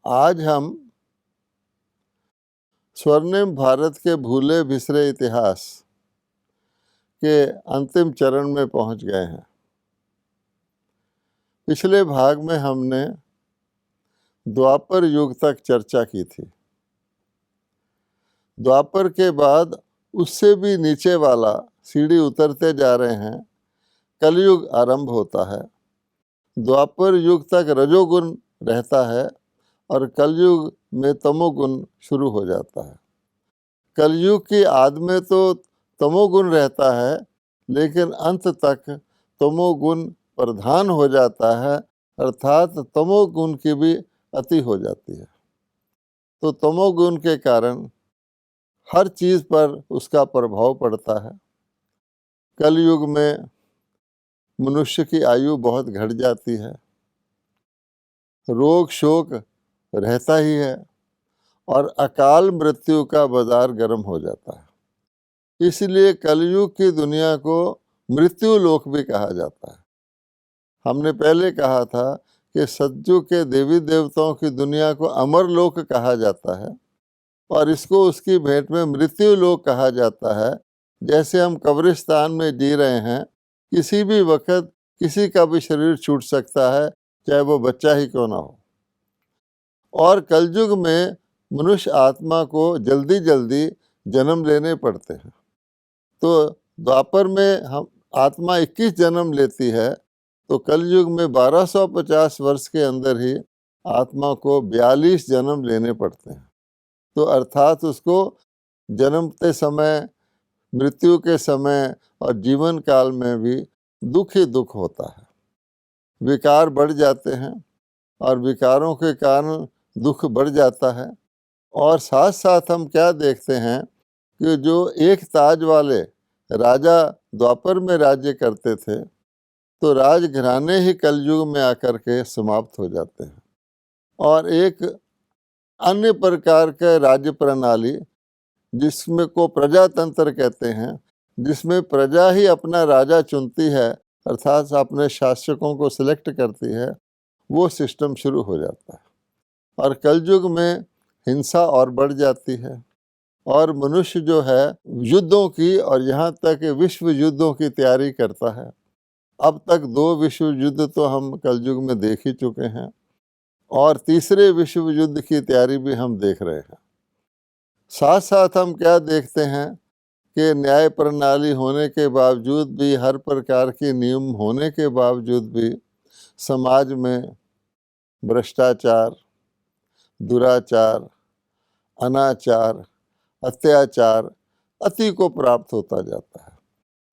आज हम स्वर्णिम भारत के भूले बिसरे इतिहास के अंतिम चरण में पहुंच गए हैं। पिछले भाग में हमने द्वापर युग तक चर्चा की थी। द्वापर के बाद उससे भी नीचे वाला सीढ़ी उतरते जा रहे हैं, कलयुग आरंभ होता है। द्वापर युग तक रजोगुण रहता है और कलयुग में तमोगुण शुरू हो जाता है। कलयुग की आद में तो तमोगुण रहता है, लेकिन अंत तक तमोगुण प्रधान हो जाता है, अर्थात तमोगुण की भी अति हो जाती है। तो तमोगुण के कारण हर चीज़ पर उसका प्रभाव पड़ता है। कलयुग में मनुष्य की आयु बहुत घट जाती है, रोग शोक रहता ही है और अकाल मृत्यु का बाजार गर्म हो जाता है। इसलिए कलयुग की दुनिया को मृत्यु लोक भी कहा जाता है। हमने पहले कहा था कि सतयुग के देवी देवताओं की दुनिया को अमर लोक कहा जाता है और इसको उसकी भेंट में मृत्यु लोक कहा जाता है। जैसे हम कब्रिस्तान में जी रहे हैं, किसी भी वक्त किसी का भी शरीर छूट सकता है, चाहे वो बच्चा ही क्यों ना हो। और कलयुग में मनुष्य आत्मा को जल्दी जल्दी जन्म लेने पड़ते हैं। तो द्वापर में हम आत्मा 21 जन्म लेती है, तो कलयुग में 1250 वर्ष के अंदर ही आत्मा को 42 जन्म लेने पड़ते हैं। तो अर्थात उसको जन्मते समय, मृत्यु के समय और जीवन काल में भी दुख ही दुख होता है। विकार बढ़ जाते हैं और विकारों के कारण दुख बढ़ जाता है। और साथ साथ हम क्या देखते हैं कि जो एक ताज वाले राजा द्वापर में राज्य करते थे, तो राजघराने ही कलयुग में आकर के समाप्त हो जाते हैं और एक अन्य प्रकार का राज्य प्रणाली, जिसमें को प्रजातंत्र कहते हैं, जिसमें प्रजा ही अपना राजा चुनती है, अर्थात अपने शासकों को सिलेक्ट करती है, वो सिस्टम शुरू हो जाता है। और कलयुग में हिंसा और बढ़ जाती है और मनुष्य जो है युद्धों की और यहाँ तक विश्व युद्धों की तैयारी करता है। अब तक 2 विश्व युद्ध तो हम कलयुग में देख ही चुके हैं और तीसरे विश्व युद्ध की तैयारी भी हम देख रहे हैं। साथ साथ हम क्या देखते हैं कि न्याय प्रणाली होने के बावजूद भी, हर प्रकार के नियम होने के बावजूद भी समाज में भ्रष्टाचार, दुराचार, अनाचार, अत्याचार अति को प्राप्त होता जाता है।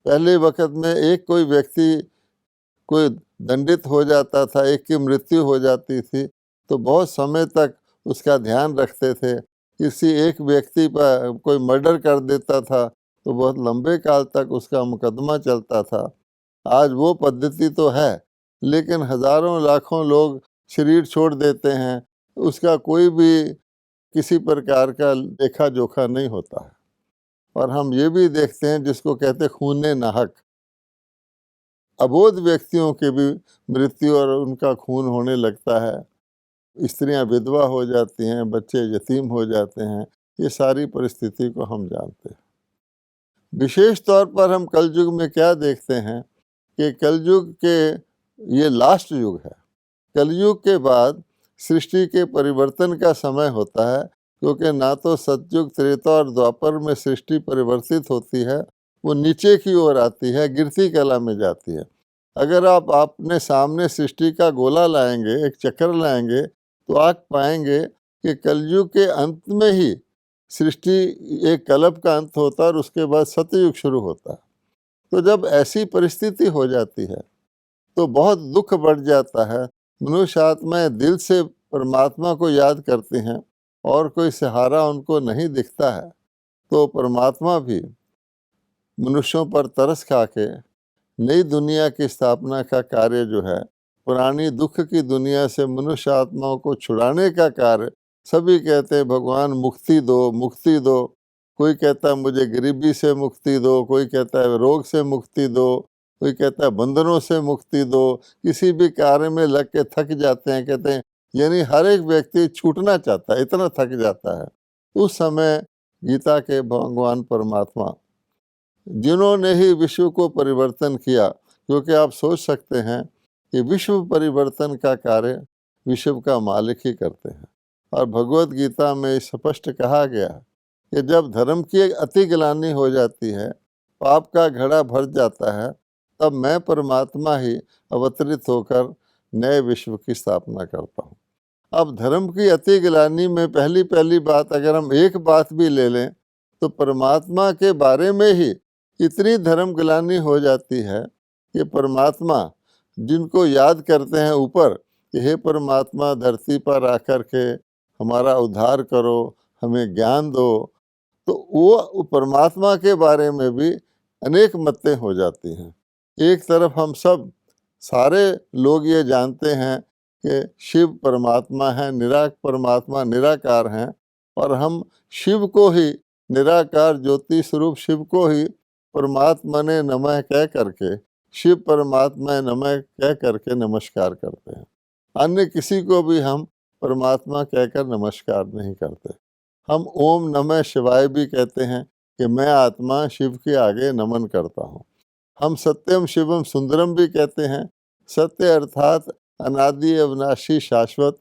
पहले वक्त में एक कोई व्यक्ति कोई दंडित हो जाता था, एक की मृत्यु हो जाती थी, तो बहुत समय तक उसका ध्यान रखते थे। किसी एक व्यक्ति पर कोई मर्डर कर देता था तो बहुत लंबे काल तक उसका मुकदमा चलता था। आज वो पद्धति तो है, लेकिन हजारों लाखों लोग शरीर छोड़ देते हैं, उसका कोई भी किसी प्रकार का लेखा जोखा नहीं होता है। और हम ये भी देखते हैं जिसको कहते खूने नाहक, अबोध व्यक्तियों की भी मृत्यु और उनका खून होने लगता है। स्त्रियां विधवा हो जाती हैं, बच्चे यतीम हो जाते हैं। ये सारी परिस्थिति को हम जानते हैं। विशेष तौर पर हम कलयुग में क्या देखते हैं कि कलयुग के ये लास्ट युग है। कलयुग के बाद सृष्टि के परिवर्तन का समय होता है, क्योंकि ना तो सतयुग, त्रेता और द्वापर में सृष्टि परिवर्तित होती है, वो नीचे की ओर आती है, गिरती कला में जाती है। अगर आप अपने सामने सृष्टि का गोला लाएंगे, एक चक्कर लाएंगे, तो आप पाएंगे कि कलयुग के अंत में ही सृष्टि एक कल्प का अंत होता है और उसके बाद सतयुग शुरू होता है। तो जब ऐसी परिस्थिति हो जाती है तो बहुत दुख बढ़ जाता है। मनुष्य आत्माएं दिल से परमात्मा को याद करती हैं और कोई सहारा उनको नहीं दिखता है, तो परमात्मा भी मनुष्यों पर तरस खा के नई दुनिया की स्थापना का कार्य जो है, पुरानी दुख की दुनिया से मनुष्य आत्माओं को छुड़ाने का कार्य, सभी कहते हैं भगवान मुक्ति दो, मुक्ति दो। कोई कहता है मुझे गरीबी से मुक्ति दो, कोई कहता है रोग से मुक्ति दो, कोई कहता है बंधनों से मुक्ति दो। किसी भी कार्य में लग के थक जाते हैं, कहते हैं यानी हर एक व्यक्ति छूटना चाहता है, इतना थक जाता है। उस समय गीता के भगवान परमात्मा, जिन्होंने ही विश्व को परिवर्तन किया, क्योंकि आप सोच सकते हैं कि विश्व परिवर्तन का कार्य विश्व का मालिक ही करते हैं। और भगवत गीता में स्पष्ट कहा गया है कि जब धर्म की एक अति ग्लानि हो जाती है, पाप का घड़ा भर जाता है, तब मैं परमात्मा ही अवतरित होकर नए विश्व की स्थापना करता हूँ। अब धर्म की अति ग्लानि में पहली पहली बात अगर हम एक बात भी ले लें, तो परमात्मा के बारे में ही इतनी धर्म ग्लानि हो जाती है कि परमात्मा जिनको याद करते हैं ऊपर कि हे परमात्मा धरती पर आकर के हमारा उद्धार करो, हमें ज्ञान दो, तो वो परमात्मा के बारे में भी अनेक मतें हो जाती हैं। एक तरफ हम सब सारे लोग ये जानते हैं कि शिव परमात्मा है, परमात्मा निराकार हैं, और हम शिव को ही, निराकार ज्योति स्वरूप शिव को ही परमात्मा ने नमः कह करके, शिव परमात्मा नमः कह करके नमस्कार करते हैं। अन्य किसी को भी हम परमात्मा कहकर नमस्कार नहीं करते। हम ओम नमः शिवाय भी कहते हैं कि मैं आत्मा शिव के आगे नमन करता हूँ। हम सत्यम शिवम सुंदरम भी कहते हैं। सत्य अर्थात अनादि अविनाशी शाश्वत,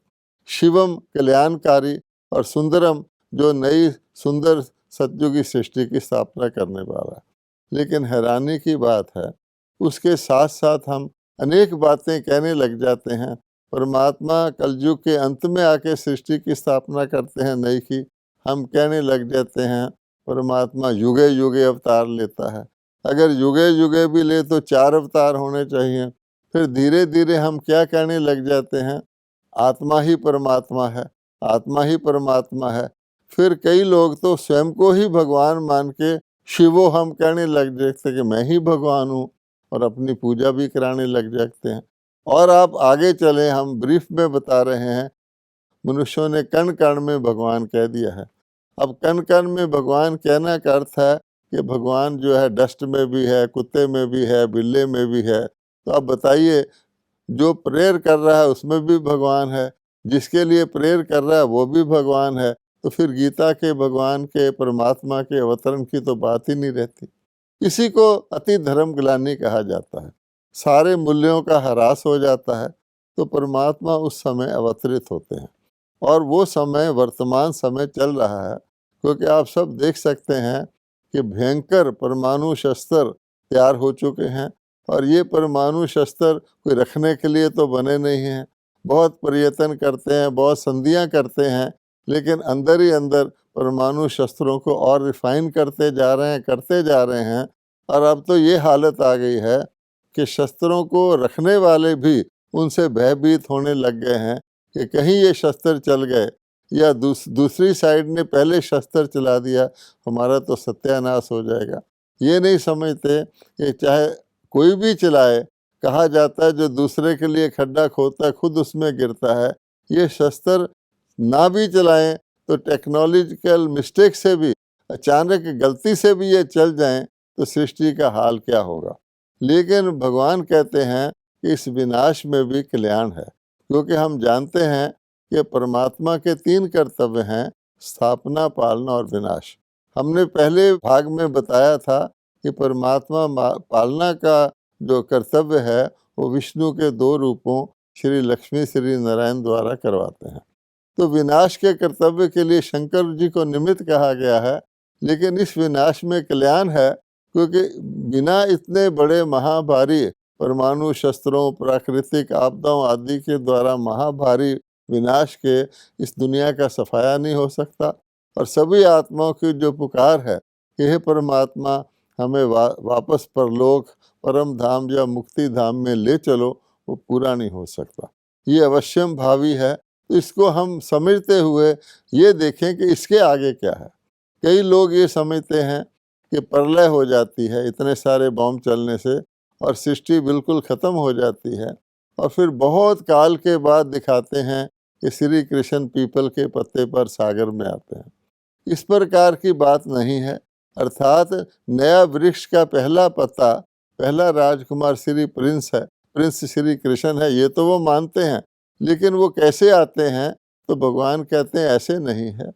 शिवम कल्याणकारी, और सुंदरम जो नई सुंदर सतयुगी सृष्टि की स्थापना करने वाला है। लेकिन हैरानी की बात है, उसके साथ साथ हम अनेक बातें कहने लग जाते हैं। परमात्मा कलयुग के अंत में आके सृष्टि की स्थापना करते हैं नई की। हम कहने लग जाते हैं परमात्मा युगे युगे अवतार लेता है। अगर युगे युगे भी ले तो 4 अवतार होने चाहिए। फिर धीरे धीरे हम क्या कहने लग जाते हैं, आत्मा ही परमात्मा है, आत्मा ही परमात्मा है। फिर कई लोग तो स्वयं को ही भगवान मान के शिवो हम कहने लग जाते कि मैं ही भगवान हूँ, और अपनी पूजा भी कराने लग जाते हैं। और आप आगे चले, हम ब्रीफ में बता रहे हैं, मनुष्यों ने कण कण में भगवान कह दिया है। अब कण कण में भगवान कहना का अर्थ है कि भगवान जो है डस्ट में भी है, कुत्ते में भी है, बिल्ले में भी है। तो आप बताइए, जो प्रेयर कर रहा है उसमें भी भगवान है, जिसके लिए प्रेयर कर रहा है वो भी भगवान है। तो फिर गीता के भगवान के, परमात्मा के अवतरण की तो बात ही नहीं रहती। इसी को अति धर्म ग्लानि कहा जाता है। सारे मूल्यों का ह्रास हो जाता है, तो परमात्मा उस समय अवतरित होते हैं। और वो समय वर्तमान समय चल रहा है, क्योंकि आप सब देख सकते हैं कि भयंकर परमाणु शस्त्र तैयार हो चुके हैं। और ये परमाणु शस्त्र कोई रखने के लिए तो बने नहीं हैं। बहुत प्रयत्न करते हैं, बहुत संधियां करते हैं, लेकिन अंदर ही अंदर परमाणु शस्त्रों को और रिफाइन करते जा रहे हैं, करते जा रहे हैं। और अब तो ये हालत आ गई है कि शस्त्रों को रखने वाले भी उनसे भयभीत होने लग गए हैं कि कहीं ये शस्त्र चल गए, या दूसरी साइड ने पहले शस्त्र चला दिया, हमारा तो सत्यानाश हो जाएगा। ये नहीं समझते कि चाहे कोई भी चलाए, कहा जाता है जो दूसरे के लिए खड्डा खोदता है खुद उसमें गिरता है। ये शस्त्र ना भी चलाएं तो टेक्नोलॉजिकल मिस्टेक से भी, अचानक गलती से भी ये चल जाएं, तो सृष्टि का हाल क्या होगा। लेकिन भगवान कहते हैं कि इस विनाश में भी कल्याण है, क्योंकि हम जानते हैं कि परमात्मा के 3 कर्तव्य हैं, स्थापना, पालना और विनाश। हमने पहले भाग में बताया था कि परमात्मा पालना का जो कर्तव्य है वो विष्णु के 2 रूपों श्री लक्ष्मी श्री नारायण द्वारा करवाते हैं। तो विनाश के कर्तव्य के लिए शंकर जी को निमित्त कहा गया है। लेकिन इस विनाश में कल्याण है, क्योंकि बिना इतने बड़े महाभारी परमाणु शस्त्रों, प्राकृतिक आपदाओं आदि के द्वारा महाभारी विनाश के इस दुनिया का सफाया नहीं हो सकता। और सभी आत्माओं की जो पुकार है कि हे परमात्मा हमें वापस परलोक, परम धाम या मुक्ति धाम में ले चलो, वो पूरा नहीं हो सकता। ये अवश्यम भावी है। तो इसको हम समझते हुए ये देखें कि इसके आगे क्या है। कई लोग ये समझते हैं कि प्रलय हो जाती है इतने सारे बॉम्ब चलने से, और सृष्टि बिल्कुल ख़त्म हो जाती है, और फिर बहुत काल के बाद दिखाते हैं कि श्री कृष्ण पीपल के पत्ते पर सागर में आते हैं। इस प्रकार की बात नहीं है। अर्थात नया वृक्ष का पहला पत्ता, पहला राजकुमार श्री प्रिंस है, प्रिंस श्री कृष्ण है, ये तो वो मानते हैं। लेकिन वो कैसे आते हैं? तो भगवान कहते हैं ऐसे नहीं है,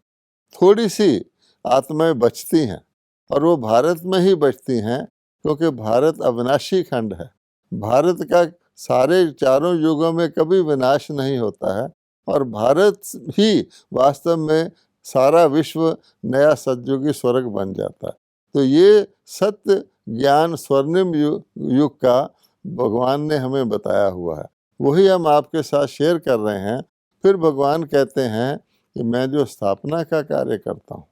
थोड़ी सी आत्माएं बचती हैं और वो भारत में ही बचती हैं, क्योंकि भारत अविनाशी खंड है। भारत का सारे चारों युगों में कभी विनाश नहीं होता है और भारत ही वास्तव में सारा विश्व नया सतयुगी स्वर्ग बन जाता है। तो ये सत्य ज्ञान स्वर्णिम युग का भगवान ने हमें बताया हुआ है, वही हम आपके साथ शेयर कर रहे हैं। फिर भगवान कहते हैं कि मैं जो स्थापना का कार्य करता हूँ,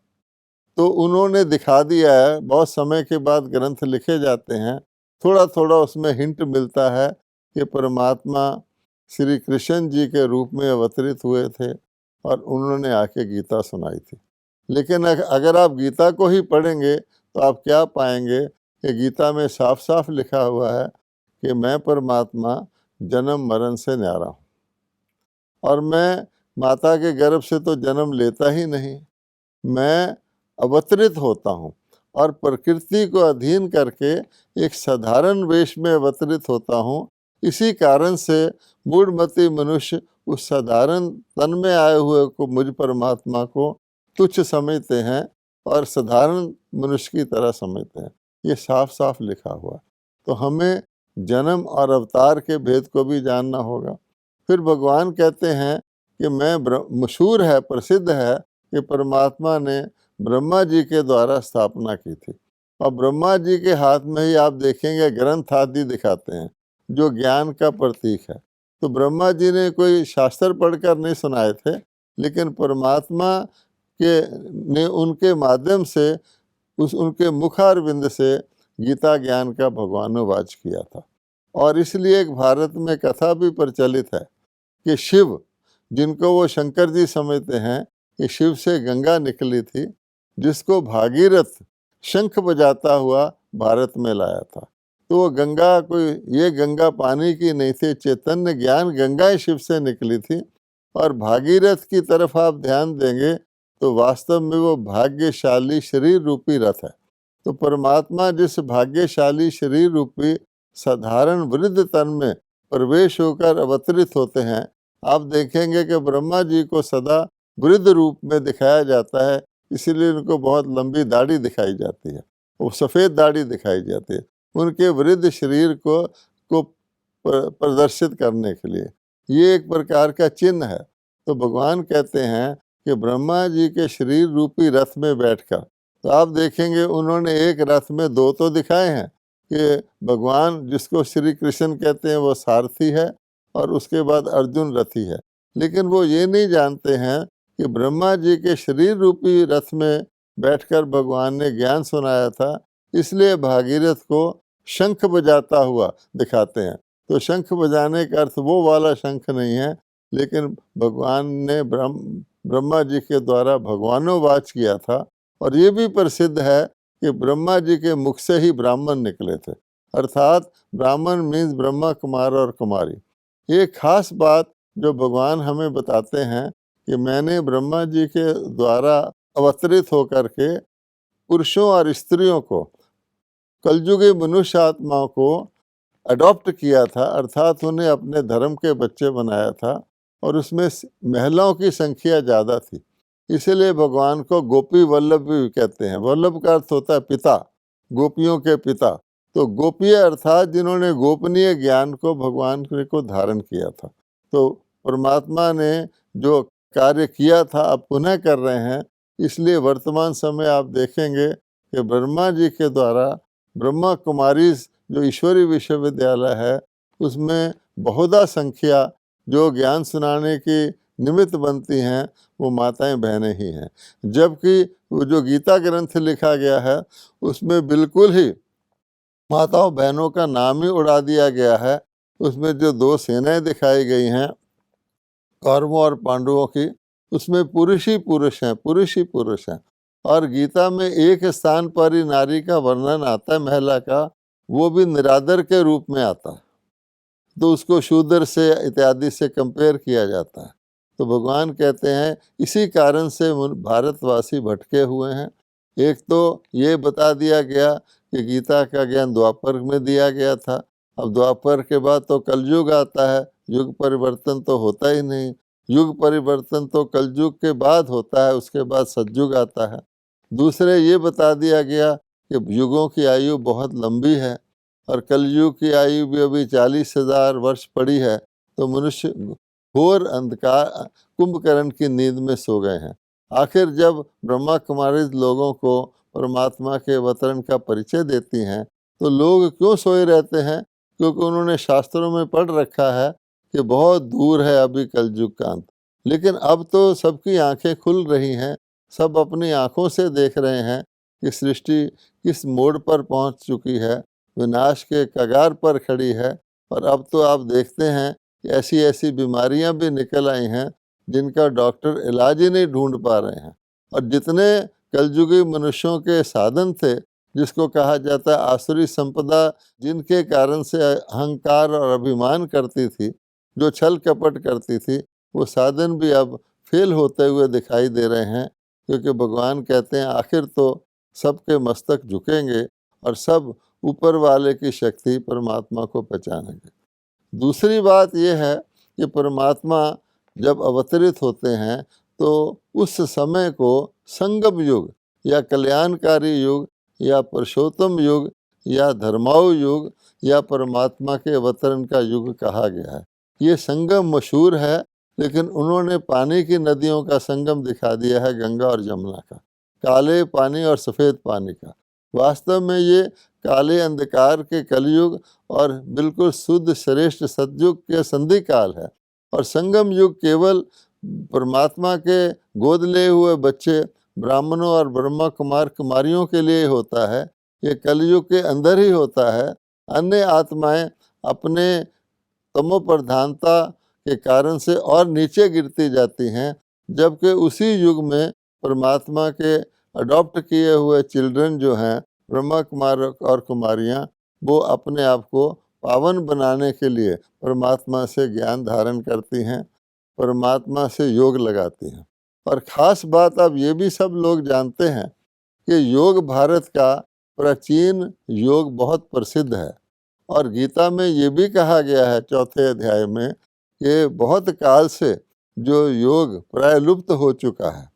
तो उन्होंने दिखा दिया है। बहुत समय के बाद ग्रंथ लिखे जाते हैं, थोड़ा थोड़ा उसमें हिंट मिलता है कि परमात्मा श्री कृष्ण जी के रूप में अवतरित हुए थे और उन्होंने आके गीता सुनाई थी। लेकिन अगर आप गीता को ही पढ़ेंगे तो आप क्या पाएंगे कि गीता में साफ साफ लिखा हुआ है कि मैं परमात्मा जन्म मरण से न्यारा हूँ और मैं माता के गर्भ से तो जन्म लेता ही नहीं, मैं अवतरित होता हूँ और प्रकृति को अधीन करके एक साधारण वेश में अवतरित होता हूँ। इसी कारण से मूढ़मती मनुष्य उस साधारण तन में आए हुए को, मुझ परमात्मा को तुच्छ समझते हैं और साधारण मनुष्य की तरह समझते हैं। ये साफ साफ लिखा हुआ है। तो हमें जन्म और अवतार के भेद को भी जानना होगा। फिर भगवान कहते हैं कि मैं मशहूर है, प्रसिद्ध है कि परमात्मा ने ब्रह्मा जी के द्वारा स्थापना की थी और ब्रह्मा जी के हाथ में ही आप देखेंगे ग्रंथ आदि दिखाते हैं जो ज्ञान का प्रतीक है। तो ब्रह्मा जी ने कोई शास्त्र पढ़कर नहीं सुनाए थे, लेकिन परमात्मा के ने उनके माध्यम से उनके मुखारविंद से गीता ज्ञान का भगवानुवाच किया था। और इसलिए एक भारत में कथा भी प्रचलित है कि शिव, जिनको वो शंकर जी समझते हैं, कि शिव से गंगा निकली थी, जिसको भागीरथ शंख बजाता हुआ भारत में लाया था। तो वो गंगा कोई ये गंगा पानी की नहीं थी, चैतन्य ज्ञान गंगा ही शिव से निकली थी। और भागीरथ की तरफ आप ध्यान देंगे तो वास्तव में वो भाग्यशाली शरीर रूपी रथ है। तो परमात्मा जिस भाग्यशाली शरीर रूपी साधारण वृद्ध तन में प्रवेश होकर अवतरित होते हैं, आप देखेंगे कि ब्रह्मा जी को सदा वृद्ध रूप में दिखाया जाता है, इसीलिए उनको बहुत लंबी दाढ़ी दिखाई जाती है, वो सफ़ेद दाढ़ी दिखाई जाती है उनके वृद्ध शरीर को प्रदर्शित करने के लिए। ये एक प्रकार का चिन्ह है। तो भगवान कहते हैं कि ब्रह्मा जी के शरीर रूपी रथ में बैठकर, तो आप देखेंगे उन्होंने एक रथ में दो तो दिखाए हैं कि भगवान जिसको श्री कृष्ण कहते हैं वो सारथी है और उसके बाद अर्जुन रथी है। लेकिन वो ये नहीं जानते हैं कि ब्रह्मा जी के शरीर रूपी रथ में बैठकर भगवान ने ज्ञान सुनाया था, इसलिए भागीरथ को शंख बजाता हुआ दिखाते हैं। तो शंख बजाने का अर्थ वो वाला शंख नहीं है, लेकिन भगवान ने ब्रह्मा जी के द्वारा भगवानोवाच किया था। और ये भी प्रसिद्ध है कि ब्रह्मा जी के मुख से ही ब्राह्मण निकले थे, अर्थात ब्राह्मण मीन्स ब्रह्मा कुमार और कुमारी। ये खास बात जो भगवान हमें बताते हैं कि मैंने ब्रह्मा जी के द्वारा अवतरित होकर के पुरुषों और स्त्रियों को, कलयुगी मनुष्य आत्माओं को अडॉप्ट किया था, अर्थात उन्हें अपने धर्म के बच्चे बनाया था। और उसमें महिलाओं की संख्या ज़्यादा थी, इसीलिए भगवान को गोपी वल्लभ भी कहते हैं। वल्लभ का अर्थ होता है पिता, गोपियों के पिता। तो गोपीय अर्थात जिन्होंने गोपनीय ज्ञान को भगवान को धारण किया था। तो परमात्मा ने जो कार्य किया था अब पुनः कर रहे हैं, इसलिए वर्तमान समय आप देखेंगे कि ब्रह्मा जी के द्वारा ब्रह्मा कुमारी जो ईश्वरीय विश्वविद्यालय है, उसमें बहुधा संख्या जो ज्ञान सुनाने की निमित्त बनती हैं वो माताएं बहनें ही हैं। जबकि वो जो गीता ग्रंथ लिखा गया है उसमें बिल्कुल ही माताओं बहनों का नाम ही उड़ा दिया गया है। उसमें जो दो सेनाएं दिखाई गई हैं, कौरवों और पांडवों की, उसमें पुरुष ही पुरुष हैं, पुरुष ही पुरुष हैं। और गीता में एक स्थान पर ही नारी का वर्णन आता है, महिला का, वो भी निरादर के रूप में आता है, तो उसको शूद्र से इत्यादि से कंपेयर किया जाता है। तो भगवान कहते हैं इसी कारण से भारतवासी भटके हुए हैं। एक तो ये बता दिया गया कि गीता का ज्ञान द्वापर में दिया गया था, अब द्वापर के बाद तो कलयुग आता है, युग परिवर्तन तो होता ही नहीं। युग परिवर्तन तो कलयुग के बाद होता है, उसके बाद सतयुग आता है। दूसरे ये बता दिया गया कि युगों की आयु बहुत लंबी है और कलयुग की आयु भी अभी 40,000 वर्ष पड़ी है, तो मनुष्य घोर अंधकार कुंभकर्ण की नींद में सो गए हैं। आखिर जब ब्रह्मा कुमारी लोगों को परमात्मा के अवतरण का परिचय देती हैं, तो लोग क्यों सोए रहते हैं? क्योंकि उन्होंने शास्त्रों में पढ़ रखा है कि बहुत दूर है अभी कलयुग का अंत। लेकिन अब तो सबकी आंखें खुल रही हैं, सब अपनी आंखों से देख रहे हैं कि सृष्टि किस मोड़ पर पहुंच चुकी है, विनाश के कगार पर खड़ी है। और अब तो आप देखते हैं कि ऐसी ऐसी बीमारियां भी निकल आई हैं जिनका डॉक्टर इलाज ही नहीं ढूंढ पा रहे हैं। और जितने कलयुगी मनुष्यों के साधन थे, जिसको कहा जाता है आसुरी संपदा, जिनके कारण से अहंकार और अभिमान करती थी, जो छल कपट करती थी, वो साधन भी अब फेल होते हुए दिखाई दे रहे हैं। क्योंकि भगवान कहते हैं आखिर तो सबके मस्तक झुकेंगे और सब ऊपर वाले की शक्ति परमात्मा को पहचानेंगे। दूसरी बात यह है कि परमात्मा जब अवतरित होते हैं तो उस समय को संगम युग या कल्याणकारी युग या पुरुषोत्तम युग या धर्माऊ युग या परमात्मा के अवतरण का युग कहा गया है। ये संगम मशहूर है, लेकिन उन्होंने पानी की नदियों का संगम दिखा दिया है, गंगा और जमुना का, काले पानी और सफ़ेद पानी का। वास्तव में ये काले अंधकार के कलयुग और बिल्कुल शुद्ध श्रेष्ठ सतयुग के संधि काल है। और संगम युग केवल परमात्मा के गोद ले हुए बच्चे ब्राह्मणों और ब्रह्मा कुमार कुमारियों के लिए होता है। ये कलयुग के अंदर ही होता है। अन्य आत्माएं अपने तमो प्रधानता के कारण से और नीचे गिरती जाती हैं, जबकि उसी युग में परमात्मा के अडॉप्ट किए हुए चिल्ड्रन जो हैं, ब्रह्मा कुमार और कुमारियाँ, वो अपने आप को पावन बनाने के लिए परमात्मा से ज्ञान धारण करती हैं, परमात्मा से योग लगाती हैं। और ख़ास बात अब ये भी सब लोग जानते हैं कि योग भारत का प्राचीन योग बहुत प्रसिद्ध है। और गीता में ये भी कहा गया है 4थे अध्याय में कि बहुत काल से जो योग प्राय लुप्त हो चुका है,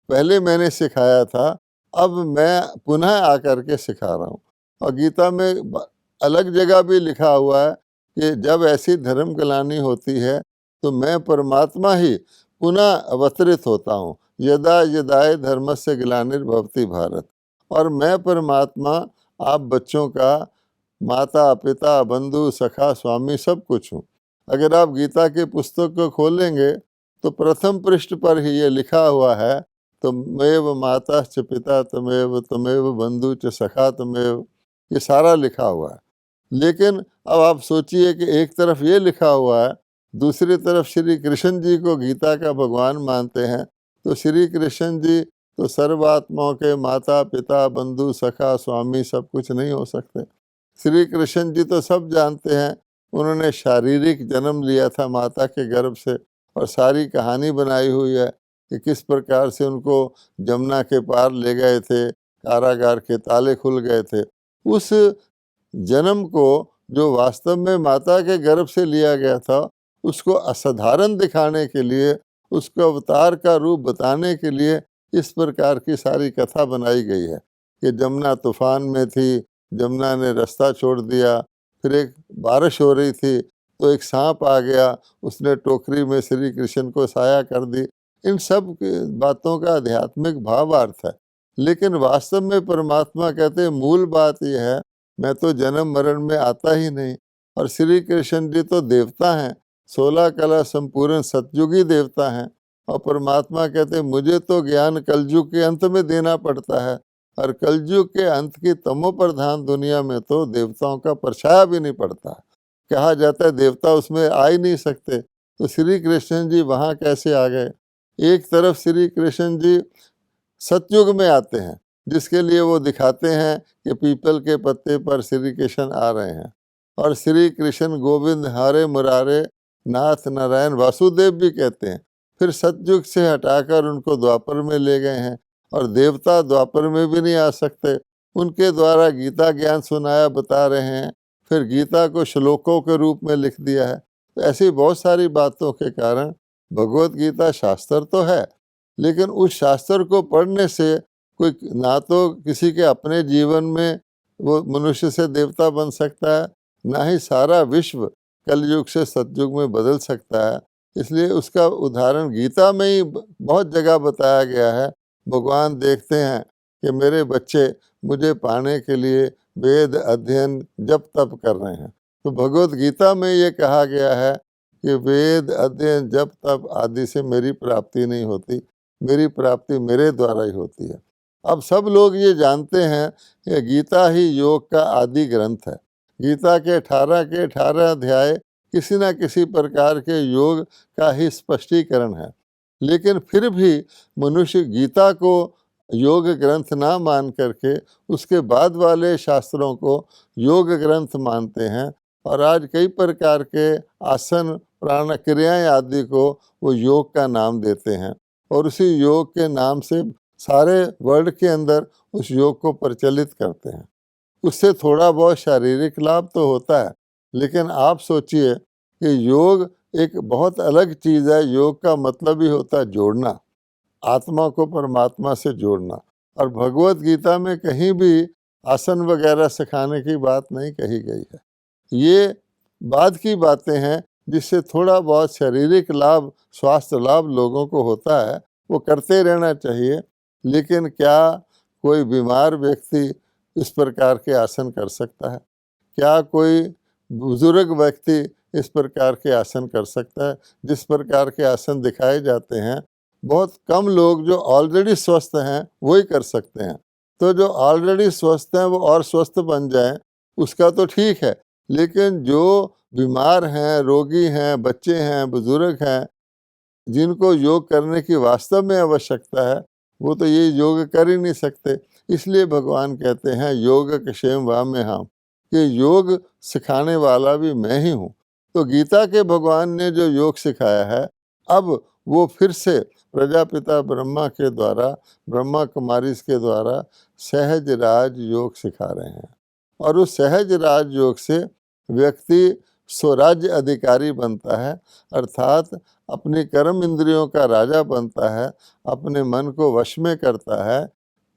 पहले मैंने सिखाया था, अब मैं पुनः आकर के सिखा रहा हूँ। और गीता में अलग जगह भी लिखा हुआ है कि जब ऐसी धर्म ग्लानि होती है तो मैं परमात्मा ही पुनः अवतरित होता हूँ। यदा यदाय धर्मस्य ग्लानिर्भवति भारत। और मैं परमात्मा आप बच्चों का माता पिता बंधु सखा स्वामी सब कुछ हूँ। अगर आप गीता के पुस्तक को खोलेंगे तो प्रथम पृष्ठ पर ही ये लिखा हुआ है, तमेव माता च पिता तमेव तमेव बंधु च सखा तमेव, ये सारा लिखा हुआ है। लेकिन अब आप सोचिए कि एक तरफ ये लिखा हुआ है, दूसरी तरफ श्री कृष्ण जी को गीता का भगवान मानते हैं, तो श्री कृष्ण जी तो सर्वात्माओं के माता पिता बंधु सखा स्वामी सब कुछ नहीं हो सकते। श्री कृष्ण जी तो सब जानते हैं, उन्होंने शारीरिक जन्म लिया था माता के गर्भ से, और सारी कहानी बनाई हुई है कि किस प्रकार से उनको जमुना के पार ले गए थे, कारागार के ताले खुल गए थे। उस जन्म को जो वास्तव में माता के गर्भ से लिया गया था, उसको असाधारण दिखाने के लिए, उसको अवतार का रूप बताने के लिए इस प्रकार की सारी कथा बनाई गई है कि जमुना तूफान में थी, जमुना ने रास्ता छोड़ दिया, फिर एक बारिश हो रही थी तो एक सांप आ गया, उसने टोकरी में श्री कृष्ण को साया कर दी। इन सब बातों का आध्यात्मिक भावार्थ है। लेकिन वास्तव में परमात्मा कहते हैं मूल बात यह है, मैं तो जन्म मरण में आता ही नहीं। और श्री कृष्ण जी तो देवता हैं, 16 कला संपूर्ण सतयुगी देवता हैं। और परमात्मा कहते हैं मुझे तो ज्ञान कलयुग के अंत में देना पड़ता है, और कलयुग के अंत की तमो प्रधान दुनिया में तो देवताओं का परछाया भी नहीं पड़ता। कहा जाता है देवता उसमें आ ही नहीं सकते, तो श्री कृष्ण जी वहाँ कैसे आ गए? एक तरफ श्री कृष्ण जी सतयुग में आते हैं, जिसके लिए वो दिखाते हैं कि पीपल के पत्ते पर श्री कृष्ण आ रहे हैं, और श्री कृष्ण गोविंद हरे मुरारे नाथ नारायण वासुदेव भी कहते हैं। फिर सतयुग से हटाकर उनको द्वापर में ले गए हैं, और देवता द्वापर में भी नहीं आ सकते, उनके द्वारा गीता ज्ञान सुनाया बता रहे हैं। फिर गीता को श्लोकों के रूप में लिख दिया है। तो ऐसी बहुत सारी बातों के कारण भगवत गीता शास्त्र तो है, लेकिन उस शास्त्र को पढ़ने से कोई ना तो किसी के अपने जीवन में वो मनुष्य से देवता बन सकता है, ना ही सारा विश्व कलयुग से सतयुग में बदल सकता है। इसलिए उसका उदाहरण गीता में ही बहुत जगह बताया गया है। भगवान देखते हैं कि मेरे बच्चे मुझे पाने के लिए वेद अध्ययन जप तप कर रहे हैं, तो भगवत गीता में ये कहा गया है कि वेद अध्ययन जप तप आदि से मेरी प्राप्ति नहीं होती, मेरी प्राप्ति मेरे द्वारा ही होती है। अब सब लोग ये जानते हैं कि गीता ही योग का आदि ग्रंथ है। गीता के 18 अध्याय किसी न किसी प्रकार के योग का ही स्पष्टीकरण है, लेकिन फिर भी मनुष्य गीता को योग ग्रंथ ना मान करके उसके बाद वाले शास्त्रों को योग ग्रंथ मानते हैं, और आज कई प्रकार के आसन प्राण क्रियाएं आदि को वो योग का नाम देते हैं, और उसी योग के नाम से सारे वर्ल्ड के अंदर उस योग को प्रचलित करते हैं। उससे थोड़ा बहुत शारीरिक लाभ तो होता है, लेकिन आप सोचिए कि योग एक बहुत अलग चीज़ है। योग का मतलब ही होता है जोड़ना, आत्मा को परमात्मा से जोड़ना। और भगवत गीता में कहीं भी आसन वगैरह सिखाने की बात नहीं कही गई है। ये बाद की बातें हैं जिससे थोड़ा बहुत शारीरिक लाभ, स्वास्थ्य लाभ लोगों को होता है, वो करते रहना चाहिए। लेकिन क्या कोई बीमार व्यक्ति इस प्रकार के आसन कर सकता है? क्या कोई बुजुर्ग व्यक्ति इस प्रकार के आसन कर सकता है? जिस प्रकार के आसन दिखाए जाते हैं, बहुत कम लोग जो ऑलरेडी स्वस्थ हैं वो ही कर सकते हैं। तो जो ऑलरेडी स्वस्थ हैं वो और स्वस्थ बन जाएं, उसका तो ठीक है, लेकिन जो बीमार हैं, रोगी हैं, बच्चे हैं, बुजुर्ग हैं, जिनको योग करने की वास्तव में आवश्यकता है, वो तो ये योग कर ही नहीं सकते। इसलिए भगवान कहते हैं योग क्षेम वाम्य हम, कि योग सिखाने वाला भी मैं ही हूँ। तो गीता के भगवान ने जो योग सिखाया है, अब वो फिर से प्रजापिता ब्रह्मा के द्वारा, ब्रह्मा कुमारी के द्वारा सहज राज योग सिखा रहे हैं। और उस सहज राज योग से व्यक्ति स्वराज्य अधिकारी बनता है, अर्थात अपनी कर्म इंद्रियों का राजा बनता है, अपने मन को वश में करता है,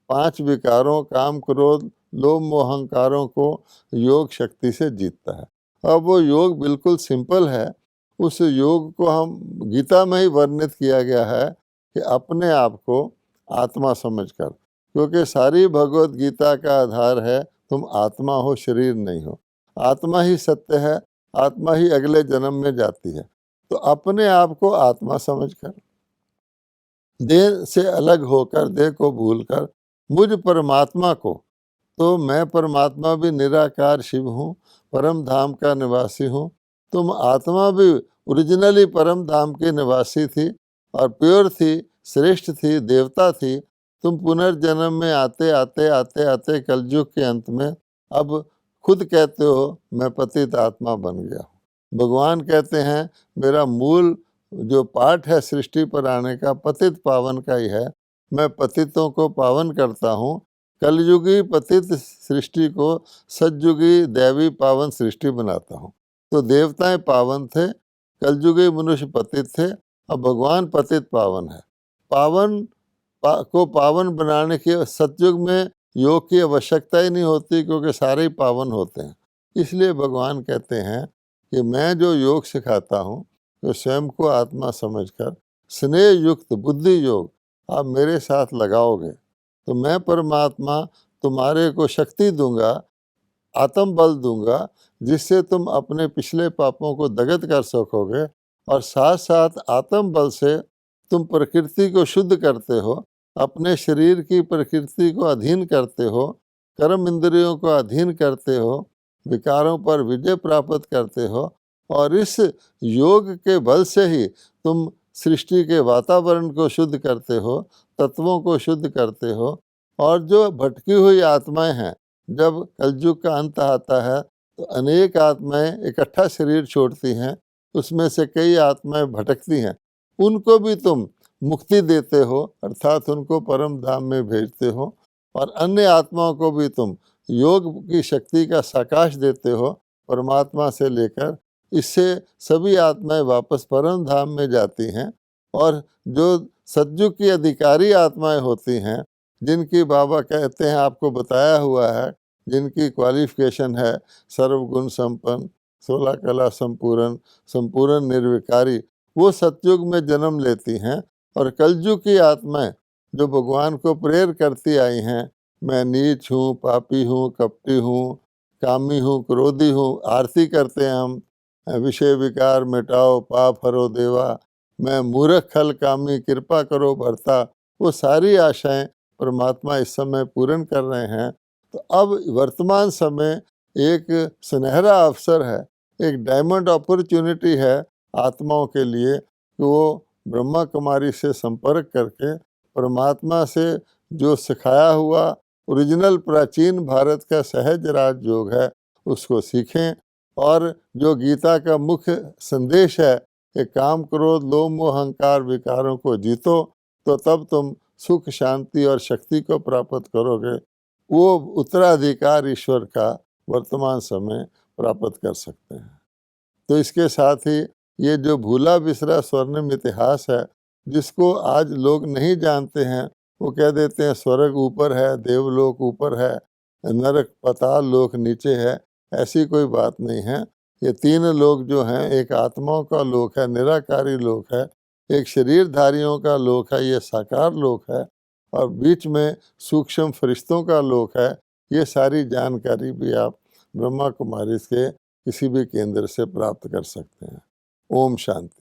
5 विकारों काम क्रोध लोभ मोह अहंकारों को योग शक्ति से जीतता है। अब वो योग बिल्कुल सिंपल है। उस योग को हम गीता में ही वर्णित किया गया है कि अपने आप को आत्मा समझकर, क्योंकि सारी भगवत गीता का आधार है तुम आत्मा हो, शरीर नहीं हो। आत्मा ही सत्य है, आत्मा ही अगले जन्म में जाती है। तो अपने आप को आत्मा समझकर, देह से अलग होकर, देह को भूलकर मुझ परमात्मा को, तो मैं परमात्मा भी निराकार शिव हूँ, परम धाम का निवासी हूँ। तुम आत्मा भी ओरिजिनली परम धाम की निवासी थी और प्योर थी, श्रेष्ठ थी, देवता थी। तुम पुनर्जन्म में आते आते आते आते कलयुग के अंत में अब खुद कहते हो मैं पतित आत्मा बन गया हूँ। भगवान कहते हैं मेरा मूल जो पाठ है सृष्टि पर आने का, पतित पावन का ही है। मैं पतितों को पावन करता हूँ। कलयुगी पतित सृष्टि को सतयुगी दैवी पावन सृष्टि बनाता हूँ। तो देवताएं पावन थे, कलयुगी मनुष्य पतित थे, अब भगवान पतित पावन है। को पावन बनाने के सतयुग में योग की आवश्यकता ही नहीं होती, क्योंकि सारे ही पावन होते हैं। इसलिए भगवान कहते हैं कि मैं जो योग सिखाता हूँ, तो स्वयं को आत्मा समझकर स्नेह युक्त बुद्धि योग आप मेरे साथ लगाओगे, तो मैं परमात्मा तुम्हारे को शक्ति दूंगा, आत्म बल दूंगा, जिससे तुम अपने पिछले पापों को दग्ध कर सकोगे, और साथ साथ आत्म बल से तुम प्रकृति को शुद्ध करते हो, अपने शरीर की प्रकृति को अधीन करते हो, कर्म इंद्रियों को अधीन करते हो, विकारों पर विजय प्राप्त करते हो, और इस योग के बल से ही तुम सृष्टि के वातावरण को शुद्ध करते हो, तत्वों को शुद्ध करते हो। और जो भटकी हुई आत्माएं हैं, जब कलयुग का अंत आता है तो अनेक आत्माएं इकट्ठा शरीर छोड़ती हैं, उसमें से कई आत्माएं भटकती हैं, उनको भी तुम मुक्ति देते हो, अर्थात उनको परम धाम में भेजते हो, और अन्य आत्माओं को भी तुम योग की शक्ति का साकाश देते हो, परमात्मा से लेकर इससे सभी आत्माएं वापस परम धाम में जाती हैं। और जो सतयुग की अधिकारी आत्माएं होती हैं, जिनकी बाबा कहते हैं, आपको बताया हुआ है, जिनकी क्वालिफिकेशन है सर्वगुण संपन्न, 16 कला संपूर्ण, संपूर्ण निर्विकारी, वो सतयुग में जन्म लेती हैं। और कलयुग की आत्माएं जो भगवान को प्रेर करती आई हैं, मैं नीच हूँ, पापी हूँ, कपटी हूँ, कामी हूँ, क्रोधी हूँ, आरती करते हैं हम, विषय विकार मिटाओ, पाप हरो देवा, मैं मूर्ख खल कामी, कृपा करो भरता, वो सारी आशाएं परमात्मा इस समय पूर्ण कर रहे हैं। तो अब वर्तमान समय एक सुनहरा अवसर है, एक डायमंड अपॉर्चुनिटी है आत्माओं के लिए कि वो ब्रह्मा कुमारी से संपर्क करके परमात्मा से जो सिखाया हुआ ओरिजिनल प्राचीन भारत का सहज राज योग है उसको सीखें। और जो गीता का मुख्य संदेश है कि काम क्रोध लोभ मोह अहंकार विकारों को जीतो, तो तब तुम सुख शांति और शक्ति को प्राप्त करोगे। वो उत्तराधिकार ईश्वर का वर्तमान समय प्राप्त कर सकते हैं। तो इसके साथ ही ये जो भूला बिसरा स्वर्णिम इतिहास है, जिसको आज लोग नहीं जानते हैं, वो कह देते हैं स्वर्ग ऊपर है, देवलोक ऊपर है, नरक पाताल लोक नीचे है। ऐसी कोई बात नहीं है। ये तीन लोक जो हैं, एक आत्माओं का लोक है, निराकारी लोक है, एक शरीरधारियों का लोक है, ये साकार लोक है, और बीच में सूक्ष्म फरिश्तों का लोक है। ये सारी जानकारी भी आप ब्रह्मा कुमारी के किसी भी केंद्र से प्राप्त कर सकते हैं। ओम शांति।